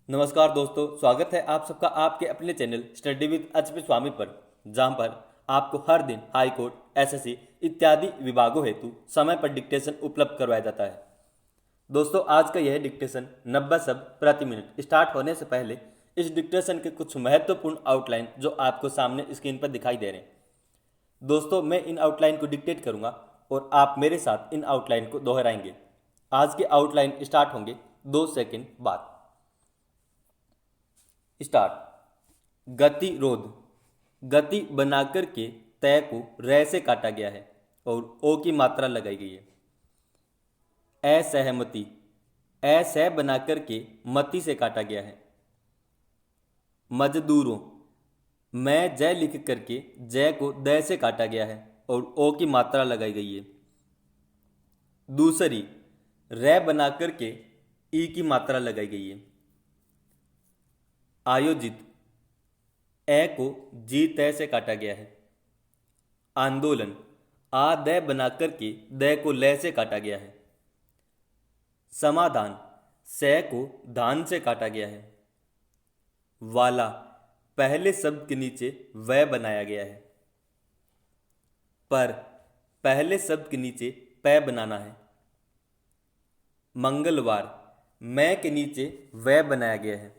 नमस्कार दोस्तों, स्वागत है आप सबका आपके अपने चैनल स्टडी विद एचपी स्वामी पर, जहां पर आपको हर दिन हाई कोर्ट, एसएससी इत्यादि विभागों हेतु समय पर डिक्टेशन उपलब्ध करवाया जाता है। दोस्तों, आज का यह डिक्टेशन 90 शब्द प्रति मिनट स्टार्ट होने से पहले इस डिक्टेशन के कुछ महत्वपूर्ण आउटलाइन जो आपको सामने स्क्रीन पर दिखाई दे रहे हैं। दोस्तों, मैं इन आउटलाइन को डिक्टेट करूंगा और आप मेरे साथ इन आउटलाइन को दोहराएंगे। आज के आउटलाइन स्टार्ट होंगे 2 सेकंड बाद। स्टार्ट। गतिरोध। गति बनाकर के तय को रै से काटा गया है और ओ की मात्रा लगाई गई है। असहमति। असह बनाकर के मति से काटा गया है। मजदूरों। मैं जय लिख करके जय को द से काटा गया है और ओ की मात्रा लगाई गई है। दूसरी। रै बनाकर के ई की मात्रा लगाई गई है। आयोजित। ए को जी तय से काटा गया है। आंदोलन। आ द बनाकर के द को ल से काटा गया है। समाधान। स को धान से काटा गया है। वाला। पहले शब्द के नीचे वह बनाया गया है। पर। पहले शब्द के नीचे पै बनाना है। मंगलवार। मैं के नीचे वह बनाया गया है।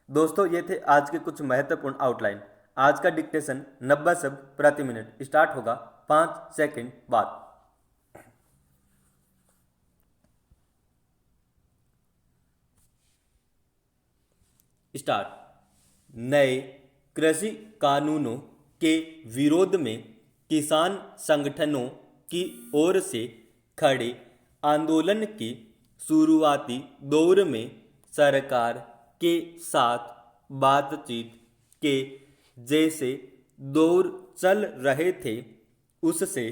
दोस्तों, ये थे आज के कुछ महत्वपूर्ण आउटलाइन। आज का डिक्टेशन 90 शब्द प्रति मिनट स्टार्ट होगा 5 सेकंड बाद। स्टार्ट। नए कृषि कानूनों के विरोध में किसान संगठनों की ओर से खड़े आंदोलन के शुरुआती दौर में सरकार के साथ बातचीत के जैसे दौर चल रहे थे, उससे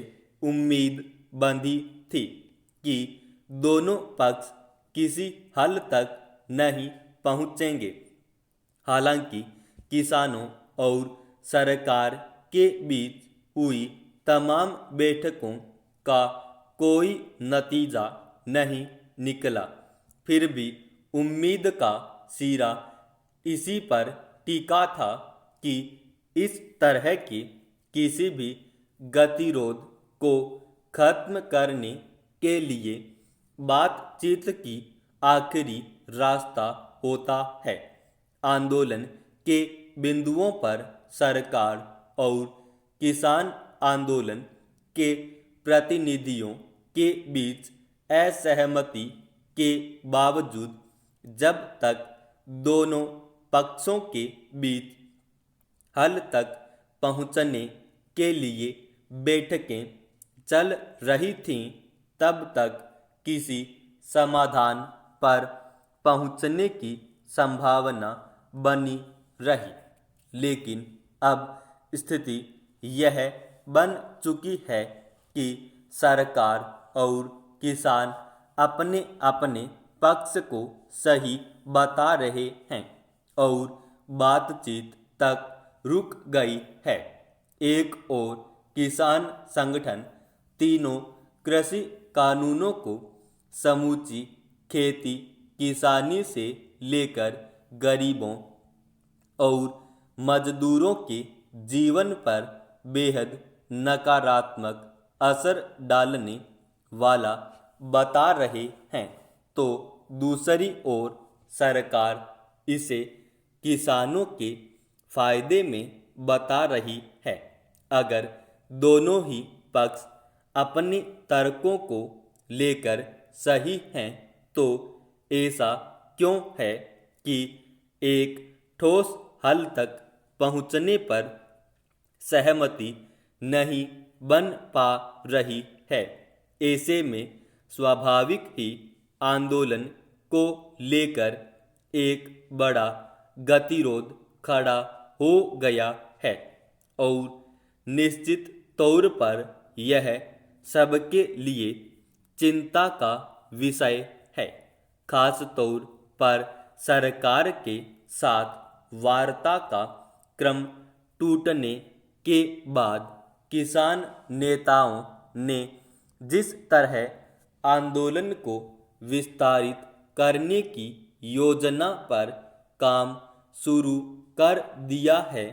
उम्मीद बंधी थी कि दोनों पक्ष किसी हल तक नहीं पहुंचेंगे। हालांकि किसानों और सरकार के बीच हुई तमाम बैठकों का कोई नतीजा नहीं निकला। फिर भी उम्मीद का सिरा इसी पर टिका था कि इस तरह के किसी भी गतिरोध को खत्म करने के लिए बातचीत की आखिरी रास्ता होता है। आंदोलन के बिंदुओं पर सरकार और किसान आंदोलन के प्रतिनिधियों के बीच असहमति के बावजूद जब तक दोनों पक्षों के बीच हल तक पहुंचने के लिए बैठकें चल रही थीं, तब तक किसी समाधान पर पहुंचने की संभावना बनी रही। लेकिन अब स्थिति यह बन चुकी है कि सरकार और किसान अपने अपने पक्ष को सही बता रहे हैं और बातचीत तक रुक गई है। एक और किसान संगठन तीनों कृषि कानूनों को समूची खेती किसानी से लेकर गरीबों और मजदूरों के जीवन पर बेहद नकारात्मक असर डालने वाला बता रहे हैं, तो दूसरी ओर सरकार इसे किसानों के फायदे में बता रही है। अगर दोनों ही पक्ष अपने तर्कों को लेकर सही हैं, तो ऐसा क्यों है कि एक ठोस हल तक पहुंचने पर सहमति नहीं बन पा रही है। ऐसे में स्वाभाविक ही आंदोलन को लेकर एक बड़ा गतिरोध खड़ा हो गया है और निश्चित तौर पर यह सबके लिए चिंता का विषय है। खास तौर पर सरकार के साथ वार्ता का क्रम टूटने के बाद किसान नेताओं ने जिस तरह आंदोलन को विस्तारित करने की योजना पर काम शुरू कर दिया है,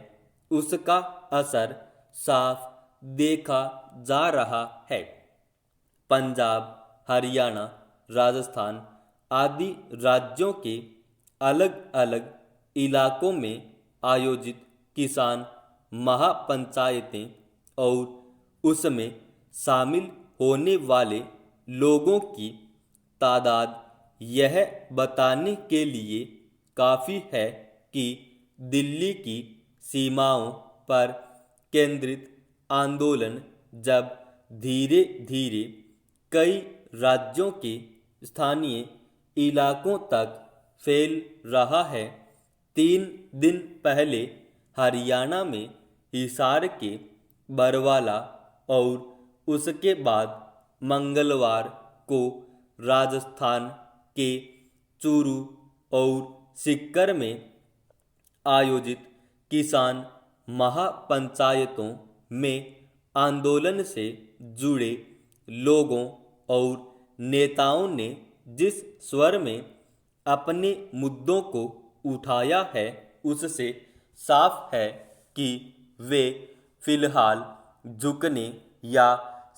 उसका असर साफ देखा जा रहा है। पंजाब, हरियाणा, राजस्थान आदि राज्यों के अलग अलग इलाकों में आयोजित किसान महापंचायतें और उसमें शामिल होने वाले लोगों की तादाद यह बताने के लिए काफ़ी है कि दिल्ली की सीमाओं पर केंद्रित आंदोलन जब धीरे धीरे कई राज्यों के स्थानीय इलाकों तक फैल रहा है। 3 दिन पहले हरियाणा में हिसार के बरवाला और उसके बाद मंगलवार को राजस्थान के चूरू और सीकर में आयोजित किसान महापंचायतों में आंदोलन से जुड़े लोगों और नेताओं ने जिस स्वर में अपने मुद्दों को उठाया है, उससे साफ है कि वे फिलहाल झुकने या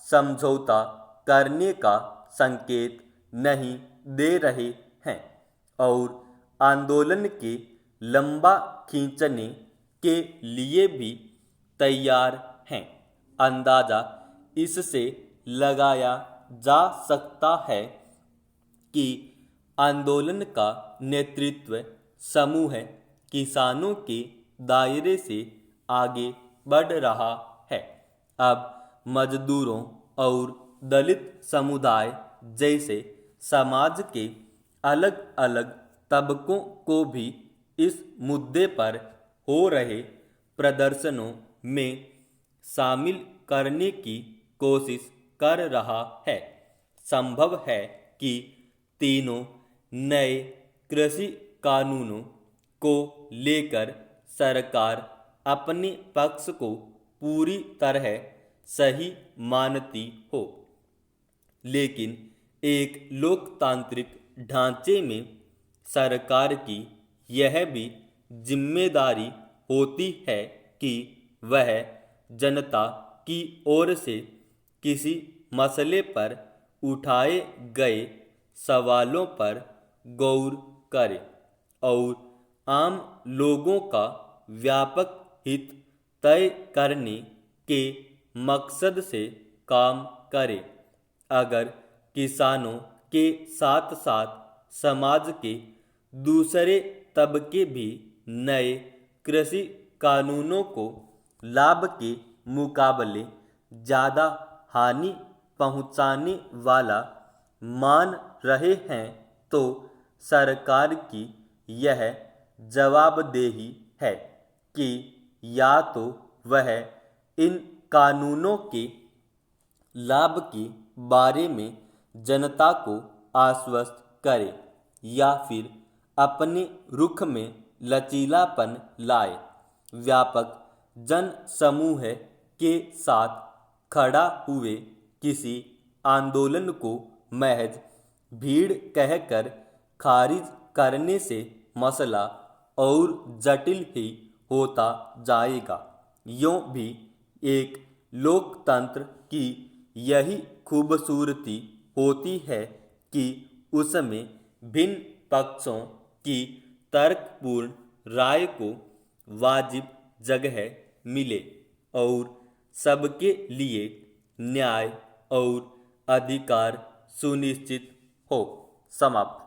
समझौता करने का संकेत नहीं दे रहे हैं और आंदोलन के लंबा खींचने के लिए भी तैयार हैं। अंदाजा इससे लगाया जा सकता है कि आंदोलन का नेतृत्व समूह किसानों के दायरे से आगे बढ़ रहा है। अब मजदूरों और दलित समुदाय जैसे समाज के अलग अलग तबकों को भी इस मुद्दे पर हो रहे प्रदर्शनों में शामिल करने की कोशिश कर रहा है। संभव है कि तीनों नए कृषि कानूनों को लेकर सरकार अपने पक्ष को पूरी तरह सही मानती हो, लेकिन एक लोकतांत्रिक ढांचे में सरकार की यह भी जिम्मेदारी होती है कि वह जनता की ओर से किसी मसले पर उठाए गए सवालों पर गौर करे और आम लोगों का व्यापक हित तय करने के मकसद से काम करे। अगर किसानों के साथ साथ समाज के दूसरे तबके भी नए कृषि कानूनों को लाभ के मुकाबले ज़्यादा हानि पहुंचाने वाला मान रहे हैं, तो सरकार की यह जवाबदेही है कि या तो वह इन कानूनों के लाभ के बारे में जनता को आश्वस्त करे या फिर अपने रुख में लचीलापन लाए। व्यापक जन समूह के साथ खड़ा हुए किसी आंदोलन को महज भीड़ कहकर खारिज करने से मसला और जटिल ही होता जाएगा। यूँ भी एक लोकतंत्र की यही खूबसूरती होती है कि उसमें भिन्न पक्षों की तर्कपूर्ण राय को वाजिब जगह मिले और सबके लिए न्याय और अधिकार सुनिश्चित हो। समाप्त।